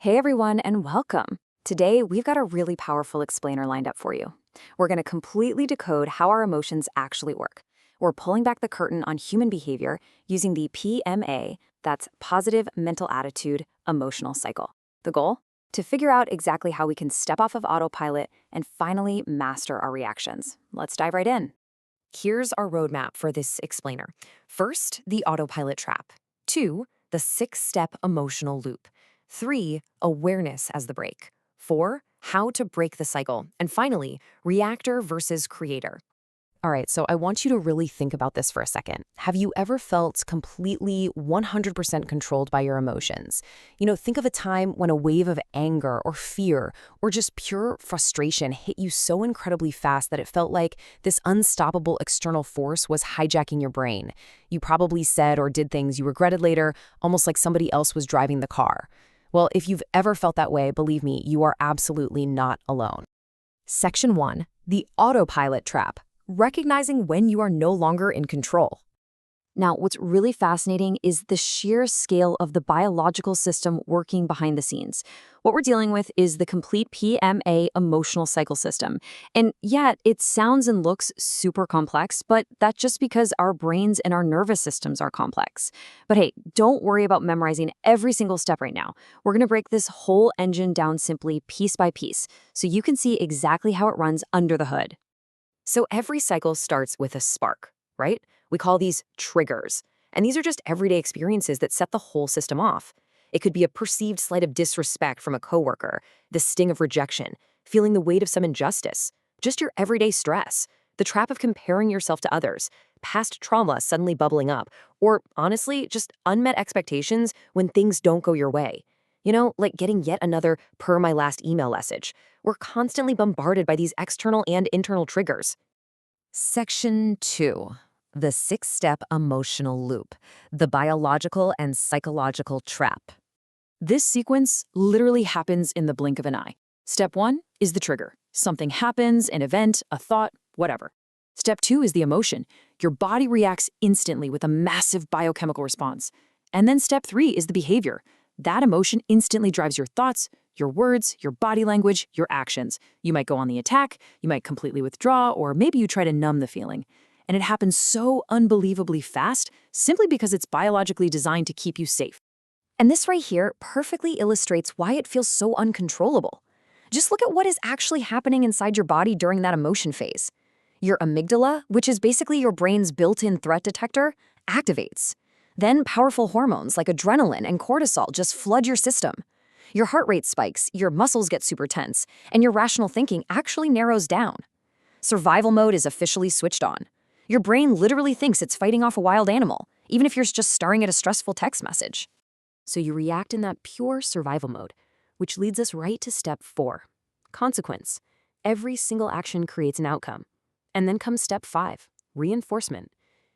Hey everyone, and welcome. Today, we've got a really powerful explainer lined up for you. We're going to completely decode how our emotions actually work. We're pulling back the curtain on human behavior using the PMA, that's Positive Mental Attitude Emotional Cycle. The goal? To figure out exactly how we can step off of autopilot and finally master our reactions. Let's dive right in. Here's our roadmap for this explainer. First, the autopilot trap. 2, the 6-step emotional loop. 3, awareness as the brake. 4, how to break the cycle. And finally, reactor versus creator. All right, so I want you to really think about this for a second. Have you ever felt completely 100% controlled by your emotions? Think of a time when a wave of anger or fear or just pure frustration hit you so incredibly fast that it felt like this unstoppable external force was hijacking your brain. You probably said or did things you regretted later, almost like somebody else was driving the car. Well, if you've ever felt that way, believe me, you are absolutely not alone. Section 1, the autopilot trap. Recognizing when you are no longer in control. Now, what's really fascinating is the sheer scale of the biological system working behind the scenes. What we're dealing with is the complete PMA Emotional Cycle System. And yet, it sounds and looks super complex, but that's just because our brains and our nervous systems are complex. But hey, don't worry about memorizing every single step right now. We're going to break this whole engine down simply piece by piece, so you can see exactly how it runs under the hood. So every cycle starts with a spark, right? We call these triggers. And these are just everyday experiences that set the whole system off. It could be a perceived slight of disrespect from a coworker, the sting of rejection, feeling the weight of some injustice, just your everyday stress, the trap of comparing yourself to others, past trauma suddenly bubbling up, or honestly, just unmet expectations when things don't go your way. Like getting yet another per my last email message. We're constantly bombarded by these external and internal triggers. Section 2, the 6-step emotional loop, the biological and psychological trap. This sequence literally happens in the blink of an eye. Step 1 is the trigger. Something happens, an event, a thought, whatever. Step 2 is the emotion. Your body reacts instantly with a massive biochemical response. And then step 3 is the behavior. That emotion instantly drives your thoughts, your words, your body language, your actions. You might go on the attack, you might completely withdraw, or maybe you try to numb the feeling. And it happens so unbelievably fast simply because it's biologically designed to keep you safe. And this right here perfectly illustrates why it feels so uncontrollable. Just look at what is actually happening inside your body during that emotion phase. Your amygdala, which is basically your brain's built-in threat detector, activates. Then powerful hormones like adrenaline and cortisol just flood your system. Your heart rate spikes, your muscles get super tense, and your rational thinking actually narrows down. Survival mode is officially switched on. Your brain literally thinks it's fighting off a wild animal, even if you're just staring at a stressful text message. So you react in that pure survival mode, which leads us right to step 4, consequence. Every single action creates an outcome. And then comes step 5, reinforcement.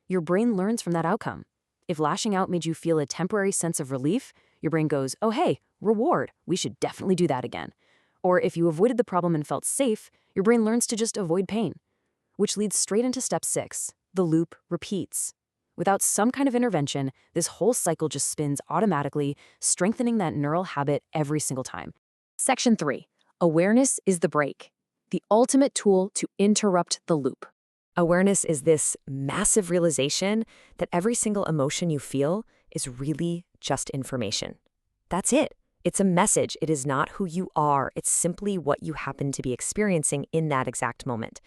Your brain learns from that outcome. If lashing out made you feel a temporary sense of relief, your brain goes, oh hey, reward, we should definitely do that again. Or if you avoided the problem and felt safe, your brain learns to just avoid pain. Which leads straight into step 6, the loop repeats. Without some kind of intervention, this whole cycle just spins automatically, strengthening that neural habit every single time. Section 3, awareness is the brake, the ultimate tool to interrupt the loop. Awareness is this massive realization that every single emotion you feel is really just information. That's it. It's a message. It is not who you are. It's simply what you happen to be experiencing in that exact moment.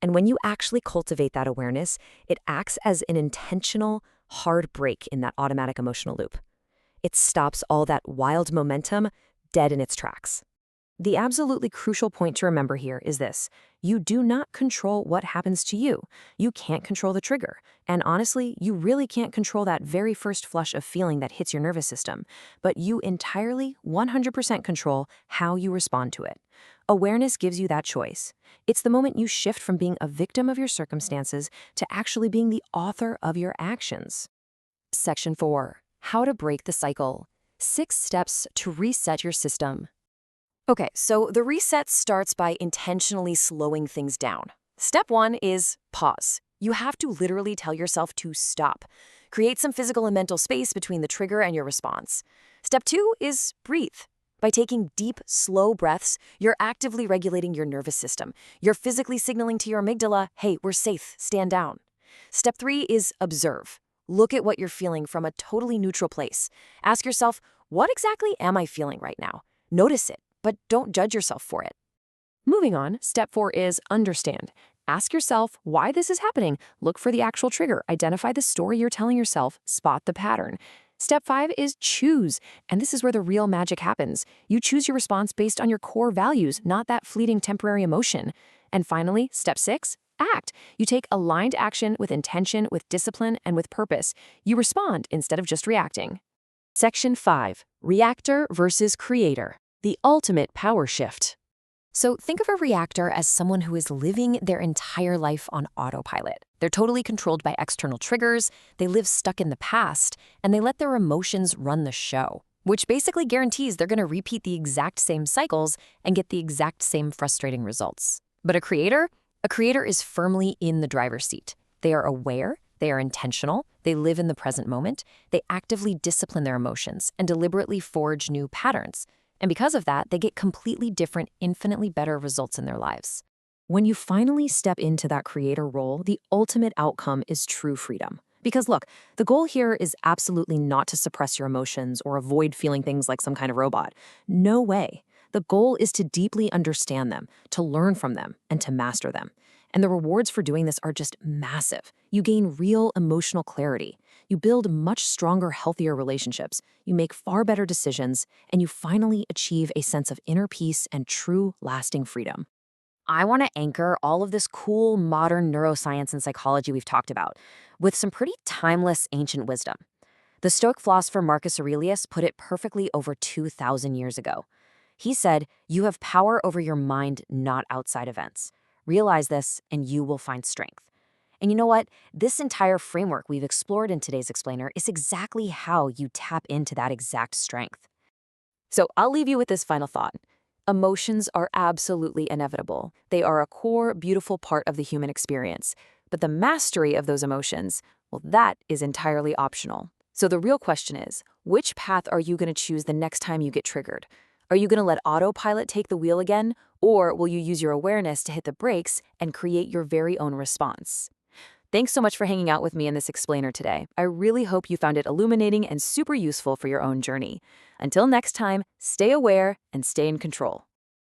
And when you actually cultivate that awareness, it acts as an intentional, hard brake in that automatic emotional loop. It stops all that wild momentum dead in its tracks. The absolutely crucial point to remember here is this. You do not control what happens to you. You can't control the trigger. And honestly, you really can't control that very first flush of feeling that hits your nervous system. But you entirely, 100% control how you respond to it. Awareness gives you that choice. It's the moment you shift from being a victim of your circumstances to actually being the author of your actions. Section 4, how to break the cycle. 6 steps to reset your system. Okay, so the reset starts by intentionally slowing things down. Step 1 is pause. You have to literally tell yourself to stop. Create some physical and mental space between the trigger and your response. Step 2 is breathe. By taking deep, slow breaths, you're actively regulating your nervous system. You're physically signaling to your amygdala, hey, we're safe, stand down. Step 3 is observe. Look at what you're feeling from a totally neutral place. Ask yourself, what exactly am I feeling right now? Notice it, but don't judge yourself for it. Moving on, step 4 is understand. Ask yourself why this is happening. Look for the actual trigger. Identify the story you're telling yourself. Spot the pattern. Step 5 is choose. And this is where the real magic happens. You choose your response based on your core values, not that fleeting temporary emotion. And finally, step 6, act. You take aligned action with intention, with discipline, and with purpose. You respond instead of just reacting. Section 5, reactor versus creator, the ultimate power shift. So think of a reactor as someone who is living their entire life on autopilot. They're totally controlled by external triggers, they live stuck in the past, and they let their emotions run the show, which basically guarantees they're going to repeat the exact same cycles and get the exact same frustrating results. But a creator is firmly in the driver's seat. They are aware, they are intentional, they live in the present moment, they actively discipline their emotions and deliberately forge new patterns. And because of that, they get completely different, infinitely better results in their lives. When you finally step into that creator role, the ultimate outcome is true freedom. Because look, the goal here is absolutely not to suppress your emotions or avoid feeling things like some kind of robot. No way. The goal is to deeply understand them, to learn from them, and to master them. And the rewards for doing this are just massive. You gain real emotional clarity. You build much stronger, healthier relationships. You make far better decisions, and you finally achieve a sense of inner peace and true, lasting freedom. I want to anchor all of this cool, modern neuroscience and psychology we've talked about with some pretty timeless ancient wisdom. The Stoic philosopher Marcus Aurelius put it perfectly over 2,000 years ago. He said, "You have power over your mind, not outside events. Realize this, and you will find strength." And you know what? This entire framework we've explored in today's explainer is exactly how you tap into that exact strength. So I'll leave you with this final thought. Emotions are absolutely inevitable. They are a core, beautiful part of the human experience. But the mastery of those emotions, well, that is entirely optional. So the real question is, which path are you going to choose the next time you get triggered? Are you going to let autopilot take the wheel again, or will you use your awareness to hit the brakes and create your very own response? Thanks so much for hanging out with me in this explainer today. I really hope you found it illuminating and super useful for your own journey. Until next time, stay aware and stay in control.